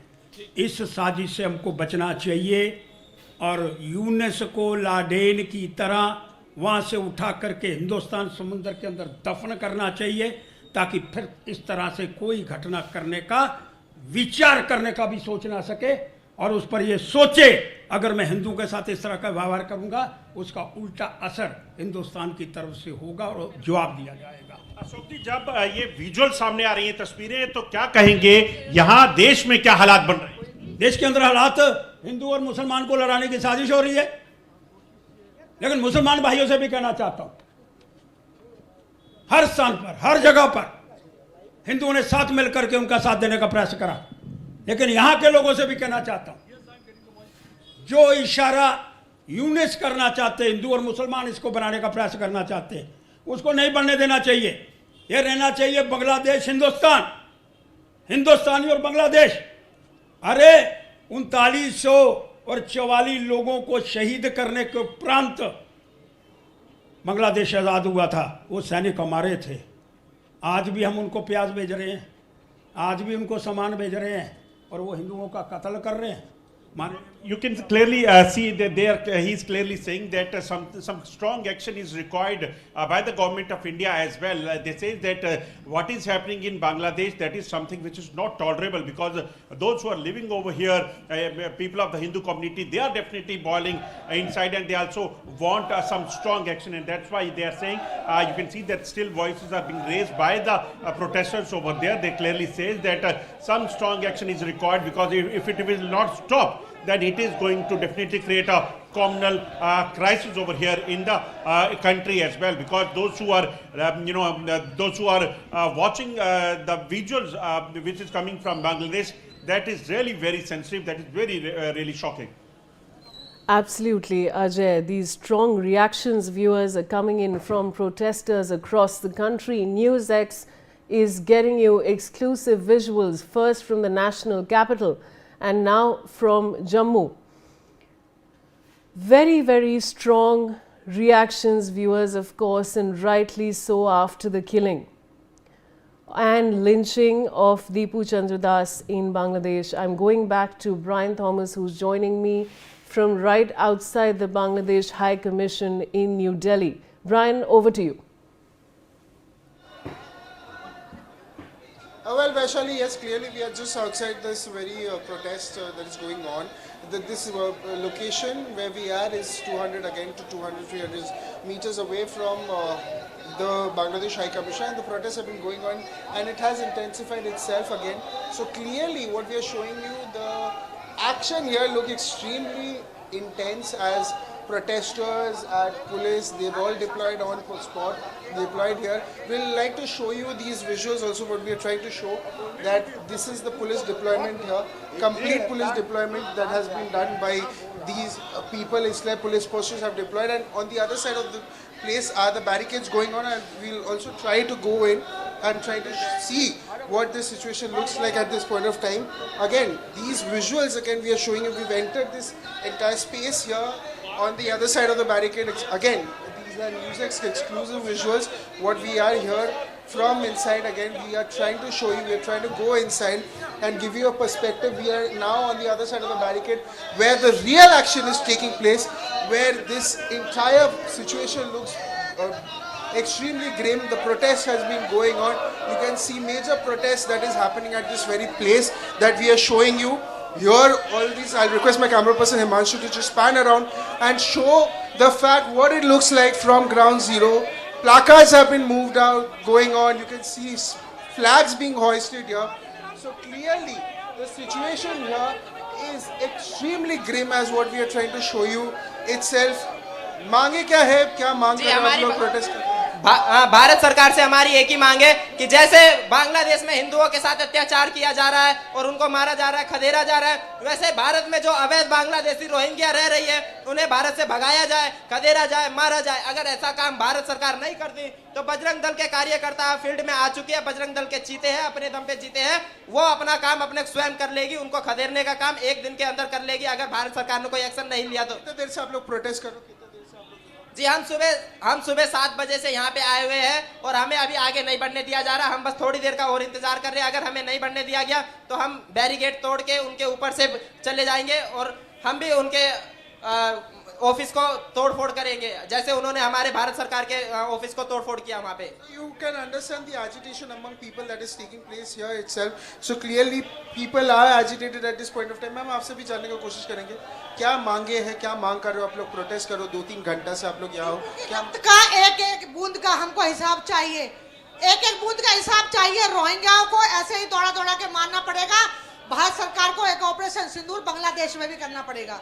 इस साजिश से हमको बचना चाहिए और यूनुस को लाडेन की तरह वहाँ से उठा करके हिंदुस्तान समुद्र के अंदर दफन करना चाहिए, ताकि फिर इस तरह से कोई घटना करने का विचार करने का भी सोच ना सके, और उस पर ये सोचे अगर मैं हिंदू के साथ इस तरह का व्यवहार करूंगा उसका उल्टा असर हिंदुस्तान की तरफ से होगा और जवाब दिया जाएगा। अशोक जी, जब ये विजुअल सामने आ रही हैं, तस्वीरें, तो क्या कहेंगे यहाँ देश में क्या हालात बन रहे हैं? देश के अंदर हालात, हिंदू और मुसलमान को लड़ाने की साजिश हो रही है। लेकिन मुसलमान भाइयों से भी कहना चाहता हूं, हर स्थान पर, हर जगह पर हिंदुओं ने साथ मिलकर के उनका साथ देने का प्रयास करा। लेकिन यहां के लोगों से भी कहना चाहता हूं, जो इशारा यूनुस करना चाहते, हिंदू और मुसलमान इसको बनाने का प्रयास करना चाहते हैं, उसको नहीं बनने देना चाहिए। यह रहना चाहिए बांग्लादेश हिंदुस्तान, हिंदुस्तानी और बांग्लादेश। अरे 3944 लोगों को शहीद करने के उपरांत बांग्लादेश आज़ाद हुआ था, वो सैनिक हमारे थे। आज भी हम उनको प्याज भेज रहे हैं, आज भी उनको सामान भेज रहे हैं, और वो हिंदुओं का कत्ल कर रहे हैं। You can clearly see that he is clearly saying that some strong action is required by the government of India as well. They say that what is happening in Bangladesh, that is something which is not tolerable, because those who are living over here, people of the Hindu community, they are definitely boiling inside, and they also want some strong action, and that's why they are saying, you can see that still voices are being raised by the protesters over there. They clearly say that some strong action is required, because if it will not stop, then it is going to definitely create a communal crisis over here in the country as well, because those who are those who are watching the visuals which is coming from Bangladesh, that is really very sensitive, that is very really shocking. Absolutely, Ajay. These strong reactions, viewers, are coming in from protesters across the country. NewsX is getting you exclusive visuals, first from the national capital and now from Jammu. Very, very strong reactions, viewers, of course, and rightly so, after the killing and lynching of Dipu Chandra in Bangladesh. I'm going back to Brian Thomas, who's joining me from right outside the Bangladesh High Commission in New Delhi. Brian, over to you. Well, Vaishali, yes, clearly we are just outside this very protest that is going on. This location where we are is 200 to 300 meters away from the Bangladesh High Commission, and the protests have been going on, and it has intensified itself again. So clearly what we are showing you, the action here look extremely intense as protesters, at police, they've all deployed on spot, deployed here. We'll like to show you these visuals also, what we are trying to show, that this is the police deployment here, complete police deployment that has been done by these people. Islam police posters have deployed, and on the other side of the place are the barricades going on, and we'll also try to go in and try to see what this situation looks like at this point of time. Again, these visuals again we are showing you. We've entered this entire space here on the other side of the barricade. Again, these are NewsX exclusive visuals. What we are here from inside, again we are trying to show you. We are trying to go inside and give you a perspective. We are now on the other side of the barricade where the real action is taking place, where this entire situation looks extremely grim. The protest has been going on. You can see major protest that is happening at this very place that we are showing you. Here, all these, I'll request my camera person Himanshu to just pan around and show the fact what it looks like from ground zero. Placards have been moved out, going on. You can see flags being hoisted here. So clearly, the situation here is extremely grim as what we are trying to show you itself. मांगे क्या है, क्या मांग कर रहे हैं लोग protest कर? भारत सरकार से हमारी एक ही मांग है कि जैसे बांग्लादेश में हिंदुओं के साथ अत्याचार किया जा रहा है और उनको मारा जा रहा है, खदेड़ा जा रहा है, वैसे भारत में जो अवैध बांग्लादेशी रोहिंग्या रह रही है उन्हें भारत से भगाया जाए, खदेड़ा जाए, मारा जाए। अगर ऐसा काम भारत सरकार नहीं करती तो बजरंग दल के कार्यकर्ता फील्ड में आ चुके हैं, बजरंग दल के चीते हैं, अपने दम पे जीते हैं, वो अपना काम अपने स्वयं कर लेगी। उनको खदेड़ने का काम एक दिन के अंदर कर लेगी अगर भारत सरकार ने कोई एक्शन नहीं लिया तो। कितने देर से आप लोग प्रोटेस्ट करो? जी हम सुबह 7 बजे से यहाँ पे आए हुए हैं और हमें अभी आगे नहीं बढ़ने दिया जा रहा। हम बस थोड़ी देर का और इंतजार कर रहे हैं। अगर हमें नहीं बढ़ने दिया गया तो हम बैरिकेड तोड़ के उनके ऊपर से चले जाएंगे और हम भी उनके ऑफिस को तोड़फोड़ करेंगे जैसे उन्होंने हमारे भारत सरकार के ऑफिस को तोड़फोड़ किया वहाँ पे। You can understand the agitation among people that is taking place here itself. So clearly people are agitated at this point of time. Ma'am आपसे भी जानने की कोशिश करेंगे क्या मांगे हैं, क्या मांग कर रहे हो आप लोग? प्रोटेस्ट करो 2-3 घंटा से आप लोग यहाँ हो। क्या का एक बूंद का हमको हिसाब चाहिए, एक बूंद का हिसाब चाहिए। रोहिंग्याओं को ऐसे ही दौड़ा दौड़ा के मारना पड़ेगा। भारत सरकार को एक ऑपरेशन सिंदूर बांग्लादेश में भी करना पड़ेगा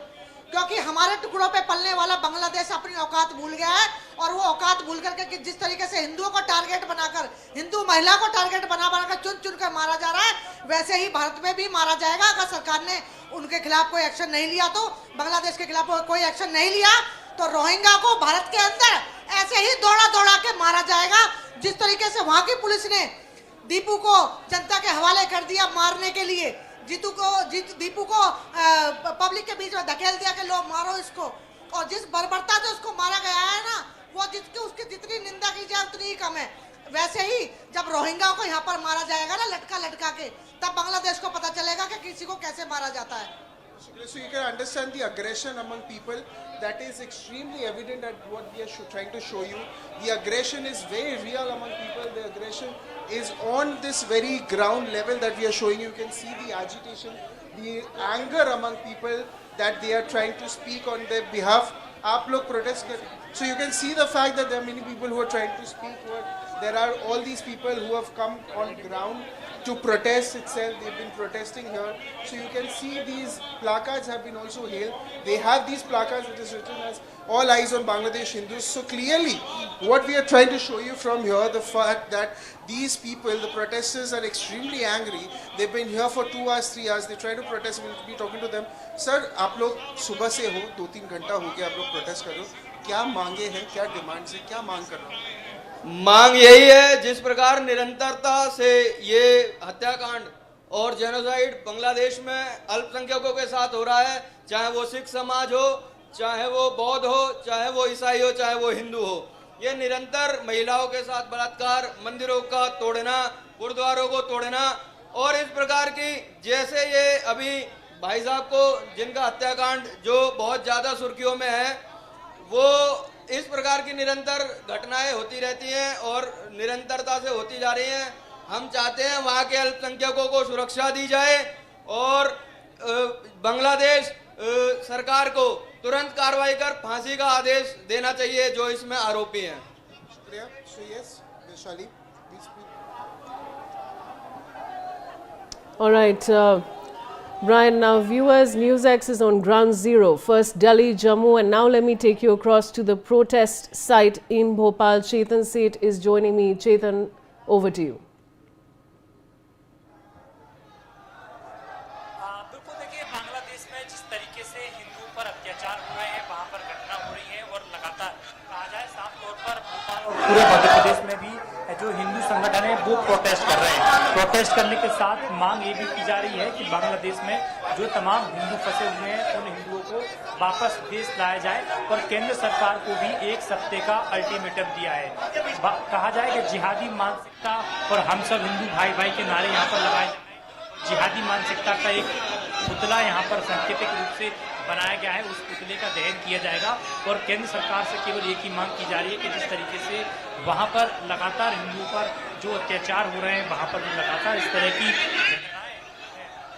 क्योंकि हमारे टुकड़ों पे पलने वाला बांग्लादेश अपनी औकात भूल गया है और वो औकात भूल करके कि जिस तरीके से हिंदुओं को टारगेट बनाकर, हिंदू महिला को टारगेट बनाकर चुन चुन कर मारा जा रहा है, वैसे ही भारत में भी मारा जाएगा। अगर सरकार ने उनके खिलाफ कोई एक्शन नहीं लिया तो, बांग्लादेश के खिलाफ कोई एक्शन नहीं लिया तो रोहिंग्या को भारत के अंदर ऐसे ही दौड़ा दौड़ा के मारा जाएगा। जिस तरीके से वहां की पुलिस ने दीपू को जनता के हवाले कर दिया मारने के लिए, दीपू को पब्लिक के बीच में धकेल दिया कि लो मारो इसको, और जिस बर्बरता से उसको मारा गया है ना, वो उसकी जितनी निंदा की जाए उतनी ही कम है। वैसे ही जब रोहिंग्या को यहाँ पर मारा जाएगा ना लटका के, तब बांग्लादेश को पता चलेगा कि किसी को कैसे मारा जाता है। So you can understand the aggression among people. That is extremely evident at what we are trying to show you. The aggression is very real among people. The aggression is on this very ground level that we are showing you. You can see the agitation, the anger among people that they are trying to speak on their behalf. आप लोग protest कर, so you can see the fact that there are many people who are trying to speak. There are all these people who have come on ground to protest itself. They've been protesting here. So you can see these placards have been also hailed. They have these placards that is written as all eyes on Bangladesh Hindus. So clearly what we are trying to show you from here, the fact that these people, the protesters, are extremely angry. They've been here for 2 hours, 3 hours. They try to protest. We'll be talking to them. Sir, आप लोग सुबह से हो, 2-3 घंटा हो गया आप लोग प्रोटेस्ट कर रहे हो, क्या मांगे हैं, क्या डिमांड से, क्या मांग कर रहे हो? मांग यही है, जिस प्रकार निरंतरता से ये हत्याकांड और जेनोसाइड बांग्लादेश में अल्पसंख्यकों के साथ हो रहा है, चाहे वो सिख समाज हो, चाहे वो बौद्ध हो, चाहे वो ईसाई हो, चाहे वो हिंदू हो, ये निरंतर महिलाओं के साथ बलात्कार, मंदिरों का तोड़ना, गुरुद्वारों को तोड़ना, और इस प्रकार की जैसे ये अभी भाई साहब को जिनका हत्याकांड जो बहुत ज़्यादा सुर्खियों में है, वो इस प्रकार की निरंतर घटनाएं होती रहती हैं और निरंतरता से होती जा रही हैं। हम चाहते हैं वहाँ के अल्पसंख्यकों को सुरक्षा दी जाए और बांग्लादेश सरकार को तुरंत कार्रवाई कर फांसी का आदेश देना चाहिए जो इसमें आरोपी हैं। शुक्रिया। So yes, Vishali, please. All right. Brian, now viewers, NewsX is on ground zero. First Delhi, Jammu, and now let me take you across to the protest site in Bhopal. Chetan Seth is joining me. Chetan, over to you. बिल्कुल देखिए, बांग्लादेश में जिस तरीके से हिंदुओं पर अत्याचार हो रहे हैं, वहां पर घटना हो रही है और लगातार कहा जाए साफ तौर पर भोपाल और पूरे मध्य प्रदेश में भी जो हिंदू संगठन है वो प्रोटेस्ट कर रहे हैं। प्रोटेस्ट करने के साथ मांग ये भी की जा रही है कि बांग्लादेश में जो तमाम हिंदू फंसे हुए हैं उन हिंदुओं को वापस देश लाया जाए और केंद्र सरकार को भी 1 हफ्ते का अल्टीमेटम दिया है। कहा जाए कि जिहादी मानसिकता और हम सब हिंदू भाई भाई के नारे यहाँ पर लगाए जाए। जिहादी मानसिकता का एक पुतला यहाँ पर सांकेतिक रूप से बनाया गया है, उस पुतले का दहन किया जाएगा और केंद्र सरकार से केवल एक ही मांग की जा रही है कि जिस तरीके से वहाँ पर लगातार हिंदुओं पर जो अत्याचार हो रहे हैं, वहाँ पर जो लगातार इस तरह की घटनाएं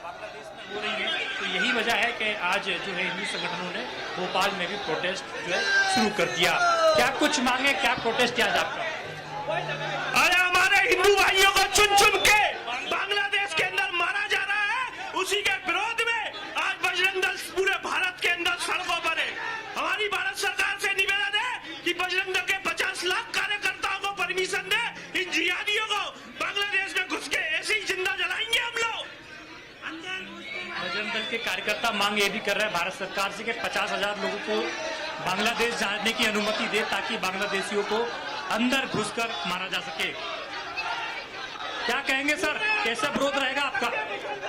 बांग्लादेश में हो रही हैं, तो यही वजह है कि आज जो है हिंदू संगठनों ने भोपाल में भी प्रोटेस्ट जो है शुरू कर दिया। क्या कुछ मांगे, क्या प्रोटेस्ट आज आपका? अरे हमारे हिंदू भाइयों को चुन चुन के बांग्लादेश के अंदर मारा जा रहा है, उसी के विरोध में आज बजरंग दल पूरे भारत के अंदर सड़कों पर है। हमारी भारत सरकार से निवेदन है कि बजरंग दल के 50 लाख कार्यकर्ताओं को परमिशन दे, इन जिहादियों को बांग्लादेश में घुस के ऐसे ही जिंदा जलाएंगे हम लोग। बजरंग दल के कार्यकर्ता मांग ये भी कर रहे हैं भारत सरकार से कि 50,000 लोगों को बांग्लादेश जाने की अनुमति दे ताकि बांग्लादेशियों को अंदर घुसकर मारा जा सके। क्या कहेंगे सर, कैसा विरोध रहेगा आपका?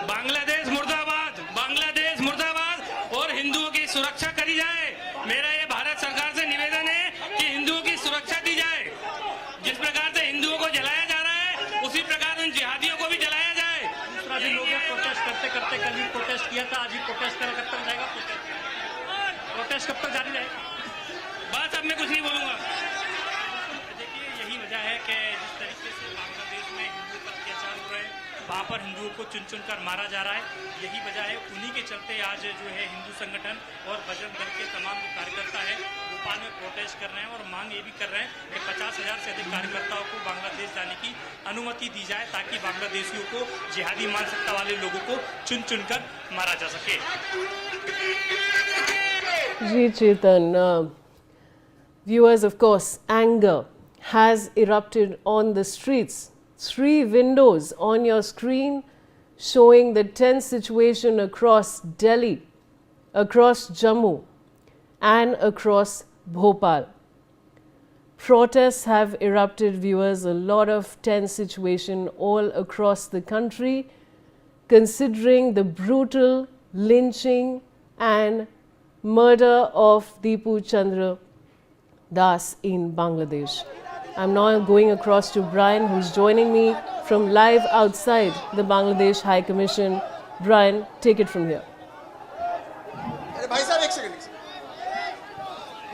बांग्लादेश मुर्दाबाद, बांग्लादेश मुर्दाबाद और हिंदुओं की सुरक्षा करी जाए। मेरा ये भारत सरकार से निवेदन है कि हिंदुओं की सुरक्षा दी जाए। जिस प्रकार से हिंदुओं को जलाया जा रहा है, उसी प्रकार उन जिहादियों को भी जलाया जाए। दूसरा दिन लोग प्रोटेस्ट करते करते कल भी प्रोटेस्ट किया था, आज भी प्रोटेस्ट करें, कब तक जाएगा प्रोटेस्ट कब तक जारी रहेगा? बस अब मैं कुछ नहीं बोलूंगा। देखिए, यही वजह है कि जिस तरीके से बांग्लादेश में हिंदुओं पर अत्याचार हो रहे हैं, वहाँ पर हिंदुओं को चुन चुन कर मारा जा रहा है। यही वजह है, उन्हीं के चलते आज जो है हिंदू संगठन और बजरंग दल के तमाम जो कार्यकर्ता हैं भोपाल में प्रोटेस्ट कर रहे हैं और मांग ये भी कर रहे हैं कि 50,000 से अधिक कार्यकर्ताओं को बांग्लादेश जाने की अनुमति दी जाए ताकि बांग्लादेशियों को जिहादी मानसिकता वाले लोगों को चुन चुन कर मारा जा सके। जी Chetan, viewers, of course, anger has erupted on the streets. 3 windows on your screen showing the tense situation across Delhi, across Jammu and across Bhopal. Protests have erupted, viewers, a lot of tense situation all across the country considering the brutal lynching and murder of Dipu Chandra Das in Bangladesh. I'm now going across to Brian, who's joining me from live outside the Bangladesh High Commission. Brian, take it from here. Bhai sahab, ek second.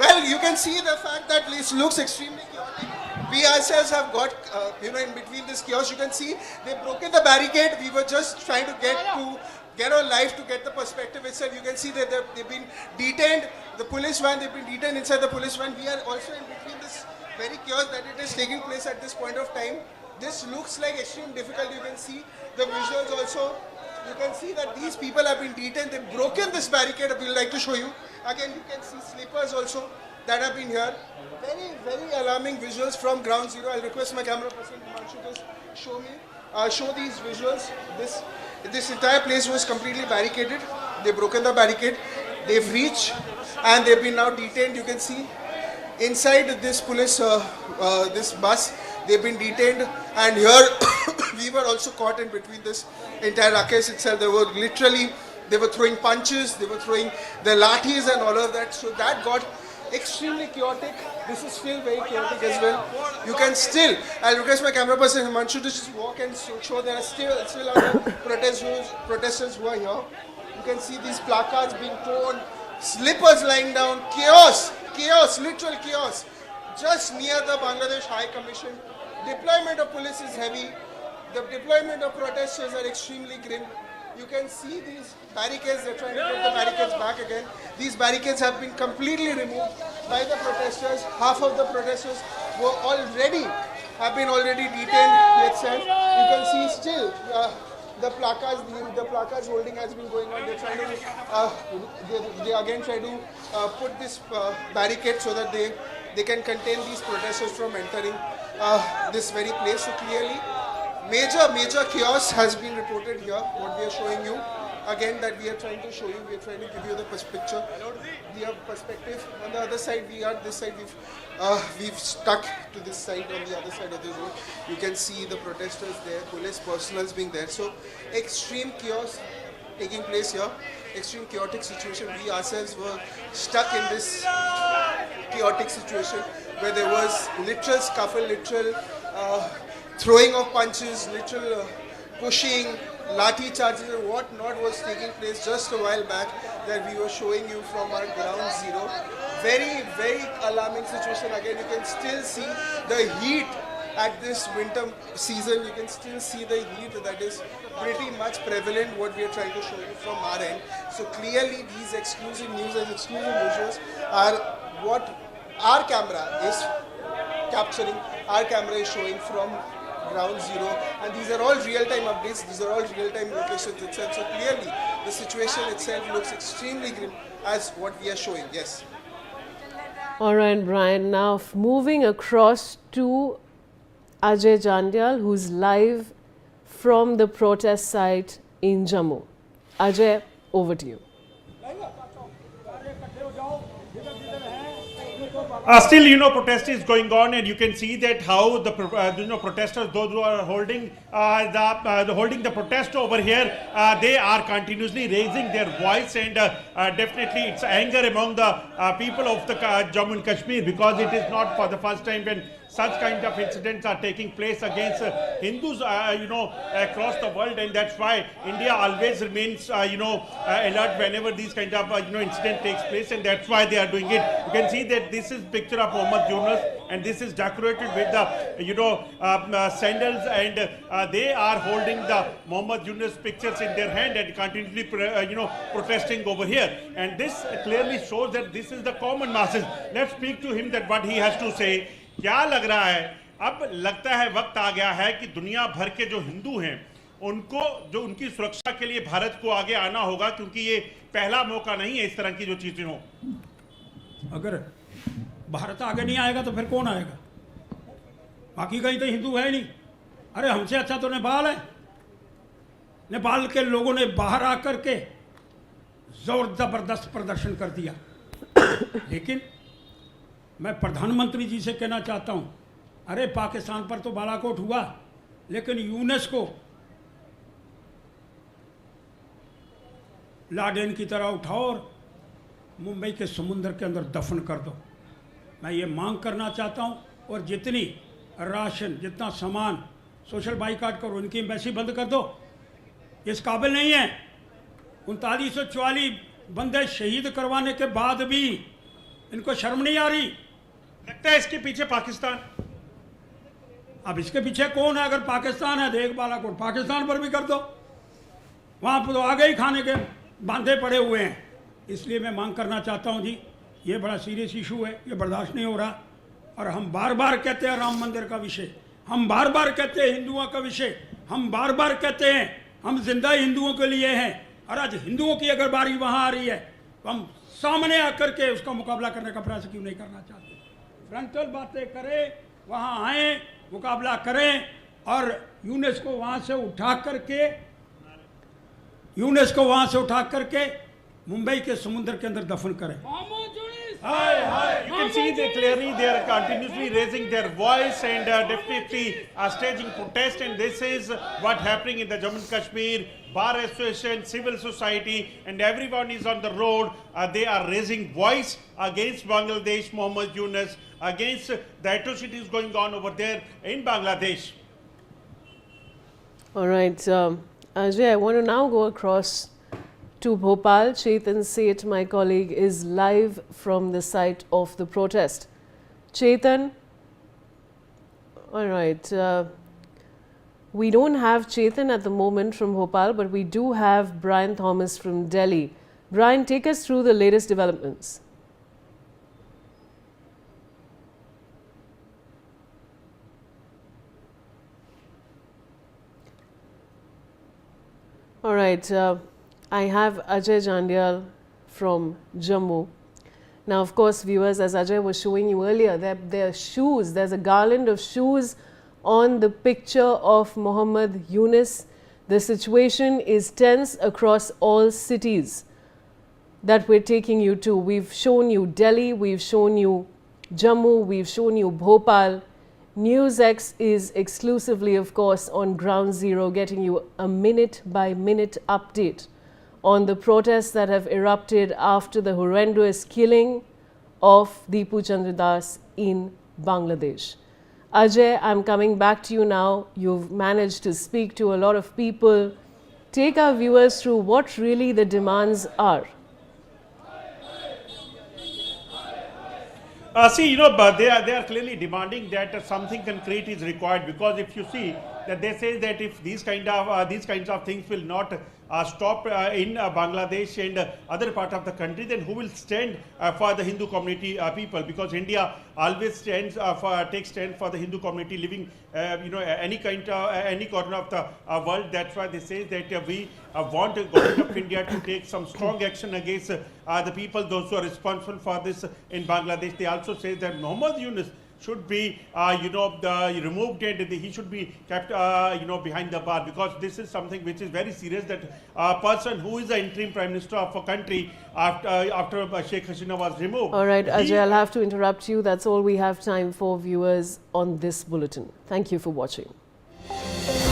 Well, you can see the fact that this looks extremely chaotic. We ourselves have got, in between this chaos, you can see they've broken the barricade. We were just trying to get on live to get the perspective itself. You can see that they've been detained. The police van, they've been detained inside the police van. We are also in between this very chaos that it is taking place at this point of time. This looks like extreme difficult. You can see the visuals also. You can see that these people have been detained. They've broken this barricade. We would like to show you. Again, you can see sleepers also that have been here. Very, very alarming visuals from ground zero. I'll request my camera person to show these visuals. This entire place was completely barricaded. They've broken the barricade. They've reached and they've been now detained. You can see inside this police, this bus, they've been detained, and here we were also caught in between this entire ruckus itself. They were throwing punches, they were throwing the lathis and all of that. So that got extremely chaotic. This is still very chaotic as well. You can still, I'll request my camera person Himanshu to just walk and show there are still other protesters who are here. You can see these placards being torn, slippers lying down, chaos, literal chaos. Just near the Bangladesh High Commission, deployment of police is heavy. The deployment of protesters are extremely grim. You can see these barricades, they're trying to put the barricades back again. These barricades have been completely removed by the protesters. Half of the protesters have been already detained itself. You can see still, the placards holding has been going on. They're trying to, they again try to put this barricade so that they can contain these protesters from entering this very place. So clearly, major chaos has been reported here. What we are showing you, again, that we are trying to show you, we are trying to give you the picture, the perspective. On the other side, we are this side. We've stuck to this side. On the other side of the road, you can see the protesters there, police personnel being there. So extreme chaos taking place here. Extreme chaotic situation. We ourselves were stuck in this chaotic situation where there was literal scuffle, literal throwing of punches, literal pushing, lathi charges and what not was taking place just a while back that we were showing you from our ground zero. Very alarming situation. Again, you can still see the heat at this winter season. You can still see the heat that is pretty much prevalent, what we are trying to show you from our end. So clearly these exclusive news and exclusive visuals are what our camera is capturing, our camera is showing from ground zero, and these are all real-time updates, these are all real-time locations itself. So clearly the situation itself looks extremely grim as what we are showing. Yes. All right, Brian. Now moving across to Ajay Jandyal, who's live from the protest site in Jammu. Ajay, over to you. Still, protest is going on, and you can see that how the protesters, those who are holding holding the protest over here, they are continuously raising their voice, and definitely it's anger among the people of the Jammu and Kashmir, because it is not for the first time when such kind of incidents are taking place against Hindus, across the world, and that's why India always remains, alert whenever these kind of, incident takes place, and that's why they are doing it. You can see that this is picture of Mohammed Yunus, and this is decorated with the, sandals, and they are holding the Mohammed Yunus pictures in their hand and continuously, protesting over here. And this clearly shows that this is the common masses. Let's speak to him that what he has to say. क्या लग रहा है? अब लगता है वक्त आ गया है कि दुनिया भर के जो हिंदू हैं उनको जो उनकी सुरक्षा के लिए भारत को आगे आना होगा, क्योंकि ये पहला मौका नहीं है इस तरह की जो चीजें हो। अगर भारत आगे नहीं आएगा तो फिर कौन आएगा? बाकी कहीं तो हिंदू है नहीं। अरे हमसे अच्छा तो नेपाल है। नेपाल के लोगों ने बाहर आकर के जबरदस्त प्रदर्शन कर दिया। लेकिन मैं प्रधानमंत्री जी से कहना चाहता हूं, अरे पाकिस्तान पर तो बालाकोट हुआ, लेकिन यूनेस को लादेन की तरह उठाओ और मुंबई के समुद्र के अंदर दफन कर दो। मैं ये मांग करना चाहता हूं, और जितनी राशन, जितना सामान सोशल बाइकाट करो, उनकी एम्बेसी बंद कर दो। इस काबिल नहीं है। 3944 बंदे शहीद करवाने के बाद भी इनको शर्म नहीं आ रही। लगता है इसके पीछे पाकिस्तान। अब इसके पीछे कौन है? अगर पाकिस्तान है, देख बालाकोट पाकिस्तान पर भी कर दो। वहां पर तो आगे ही खाने के बांधे पड़े हुए हैं। इसलिए मैं मांग करना चाहता हूं जी, ये बड़ा सीरियस इशू है, ये बर्दाश्त नहीं हो रहा। और हम बार बार कहते हैं राम मंदिर का विषय, हम बार बार कहते हैं हिंदुओं का विषय, हम बार बार कहते हैं हम जिंदा हिंदुओं के लिए हैं। और आज हिंदुओं की अगर बारी वहां आ रही है तो हम सामने आकर के उसका मुकाबला करने का प्रयास क्यों नहीं करना चाहते? फ्रंटल बातें करें, वहां आए, मुकाबला करें, और यूनेस को वहां से उठा करके मुंबई के समुद्र के अंदर दफन करें। You can see that clearly they are continuously raising their voice and definitely staging protest, and this is what happening in the Jammu and Kashmir. Bar Association, civil society, and everyone is on the road. They are raising voice against Bangladesh, Mohammed Yunus, against the atrocities going on over there in Bangladesh. All right, Ajay, I want to now go across to Bhopal. Chetan Seth, my colleague, is live from the site of the protest. Chetan, all right. We don't have Chetan at the moment from Bhopal, but we do have Brian Thomas from Delhi. Brian, take us through the latest developments. All right, I have Ajay Jandial from Jammu. Now, of course, viewers, as Ajay was showing you earlier, their shoes, there's a garland of shoes on the picture of Muhammad Yunus. The situation is tense across all cities that we're taking you to. We've shown you Delhi, we've shown you Jammu, we've shown you Bhopal. NewsX is exclusively, of course, on ground zero, getting you a minute-by-minute update on the protests that have erupted after the horrendous killing of Dipu Chandra in Bangladesh. Ajay, I'm coming back to you now. You've managed to speak to a lot of people. Take our viewers through what really the demands are. See, but they are clearly demanding that something concrete is required, because if you see that they say that if these kinds of things will not stop in Bangladesh and other part of the country, then who will stand for the Hindu community people? Because India always takes stand for the Hindu community living, any corner of the world. That's why they say that we want the government of India to take some strong action against the people, those who are responsible for this in Bangladesh. They also say that Muhammad Yunus should be, removed, and he should be kept, behind the bar, because this is something which is very serious. That a person who is the interim prime minister of a country after Sheikh Hasina was removed. All right, Ajay, I'll have to interrupt you. That's all we have time for, viewers, on this bulletin. Thank you for watching.